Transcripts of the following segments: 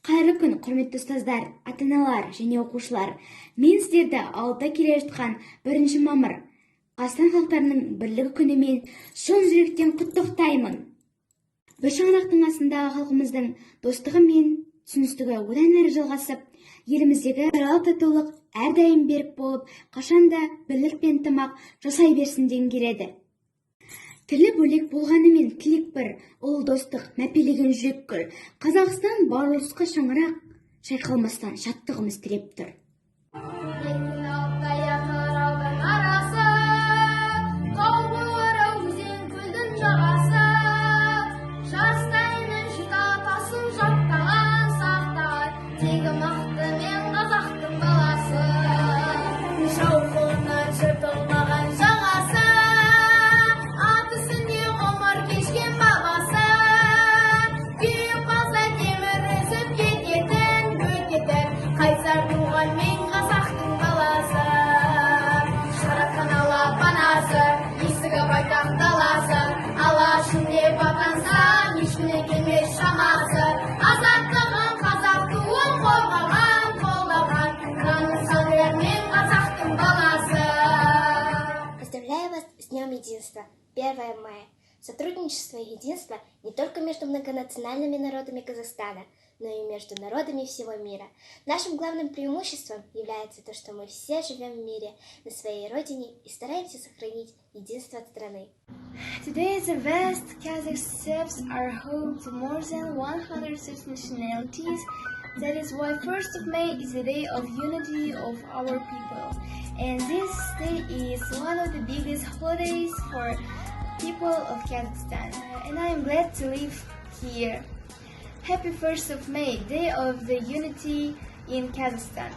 Қайырлы күн, құрметті ұстаздар, ата-аналар және оқушылар. Мен сіздерді алда келе жатқан 1 мамыр Қазақстан халықтарының бірлігі күнімен шын жүректен құттықтаймын. Бір шаңырақтың астындағы халқымыздың достығы мен түсіністігі одан әрі жалғасып, еліміздегі аралық татулық әрдайым берік болып, қашанда бірлік пен ынтымақ жасай берсін дегім келеді. Тілі бөлек болғанымен тілек бір, ол достық, мәпелеген жүрек гүл. Қазақстан барлыққа шаңырақ, шайқалмастан шаттығымыз тілеп тұр. Поздравляю вас с Днем Единства, 1 мая. Сотрудничество и единство не только между многонациональными народами Казахстана, но и между народами всего мира. Нашим главным преимуществом является то, что мы все живем в мире, на своей родине и стараемся сохранить единство страны. Today, the vast Kazakh steppes are home to more than 106 nationalities. That is why 1st of May is the day of unity of our people. And this day is one of the biggest holidays for people of Kazakhstan. And I am glad to live here. Happy 1st of May, Day of the Unity in Kazakhstan.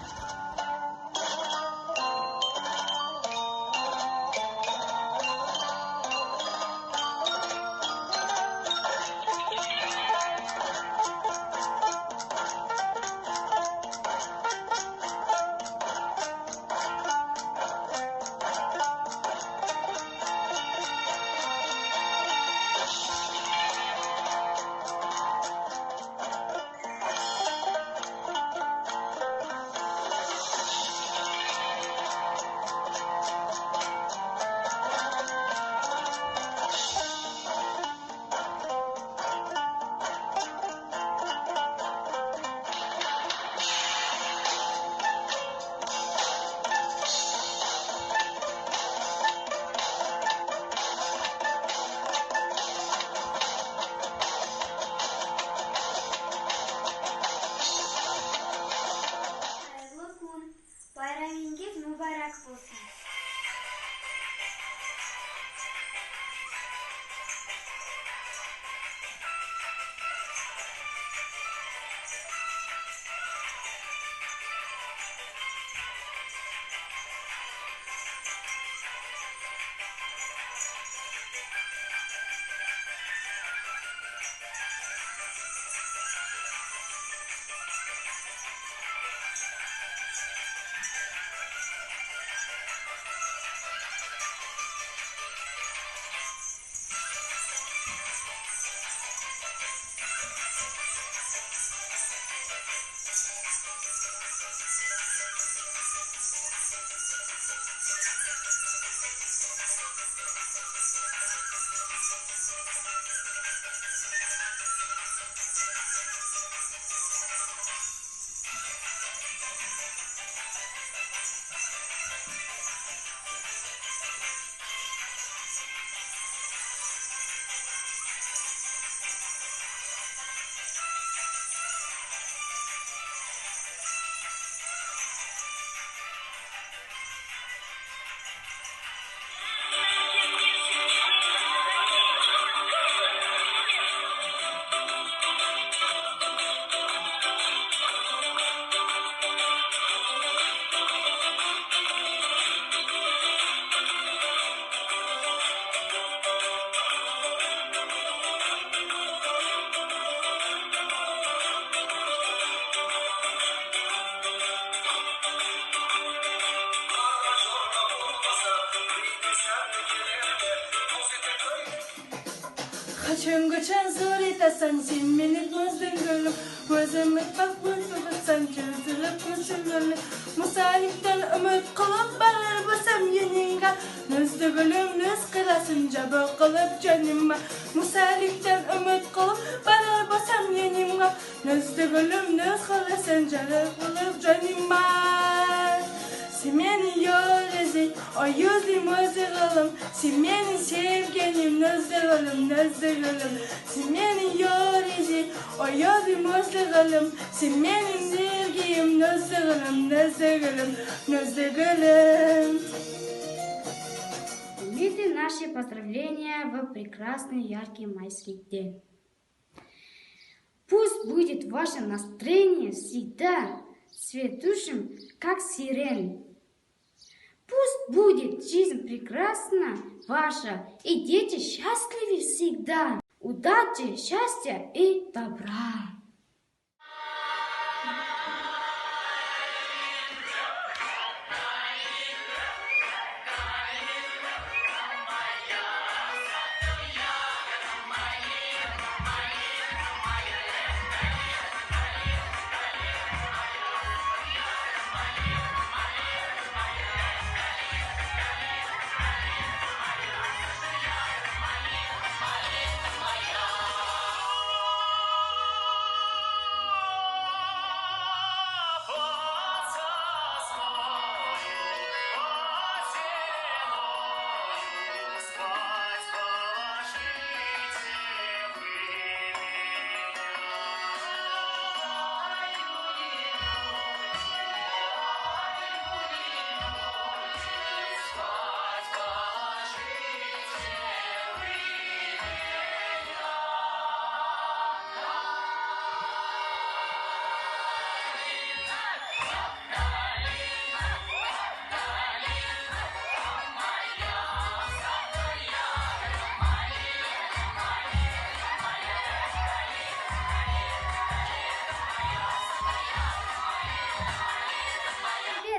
Göçün göçün zoritasan sen meni gözden gülüm Gözüme bak sen çözülüp gözümün Musalipten ümit kılıp barar basam yeninga Nüzdü gülüm nüz kılasınca bakılıp canıma Musalipten ümit kılıp barar basam yeninga Nüzdü gülüm nüz kılasınca bakılıp canıma Semeni yolezi, o yüzüm özgürüm Semeni sevgelim, nözdürülüm Semeni yolezi, o yüzüm özgürüm Semeni sevgim, nözdürülüm Примите наши поздравления в прекрасный яркий майский день. Пусть будет ваше настроение всегда цветущим, как сирень. Пусть будет жизнь прекрасна ваша, и дети счастливы всегда. Удачи, счастья и добра.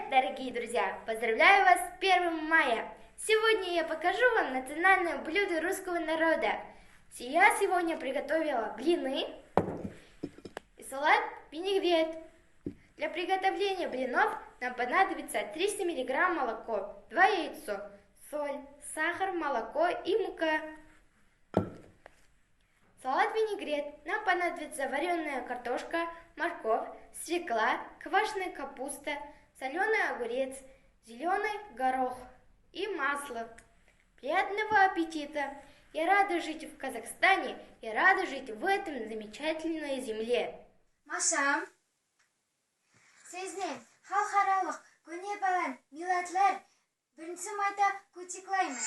Дорогие друзья, поздравляю вас с 1 мая! Сегодня я покажу вам национальное блюдо русского народа. Я сегодня приготовила блины и салат винегрет. Для приготовления блинов нам понадобится 300 мг молоко, 2 яйца, соль, сахар, молоко и мука. Салат винегрет нам понадобится вареная картошка, морковь, свекла, квашеная капуста, соленый огурец, зеленый горох и масло. Приятного аппетита! Я рада жить в Казахстане и рада жить в этом замечательной земле. Машам, сезнен халықаралық көне балан милләтләр 1 майда күтіклаймын.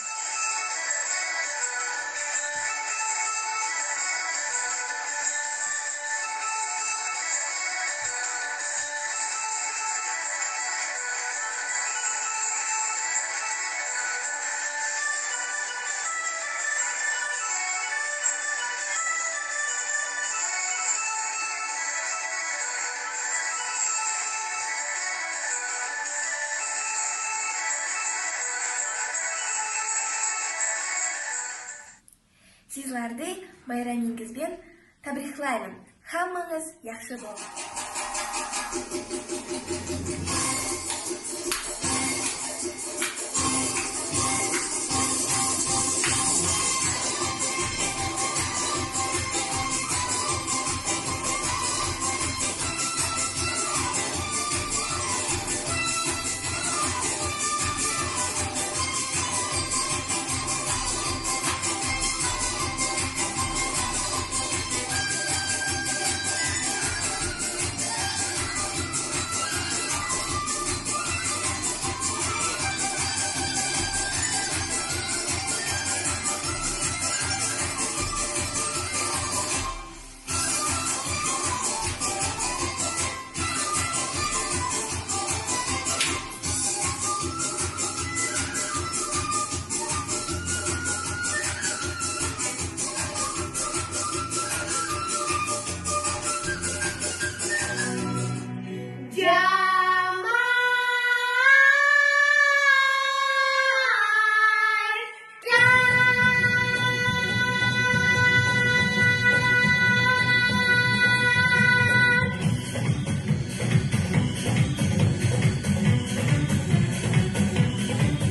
Сізлерді байрамыңызбен табриклаймын. Хаммаңыз яхшы болсын.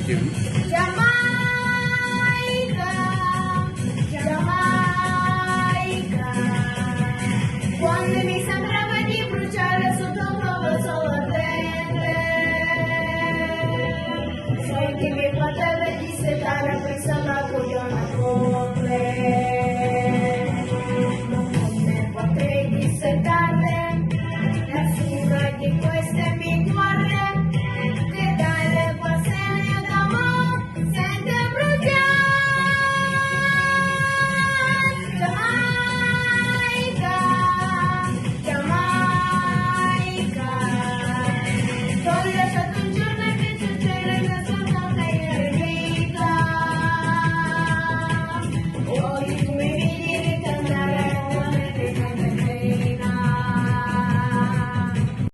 екеуміз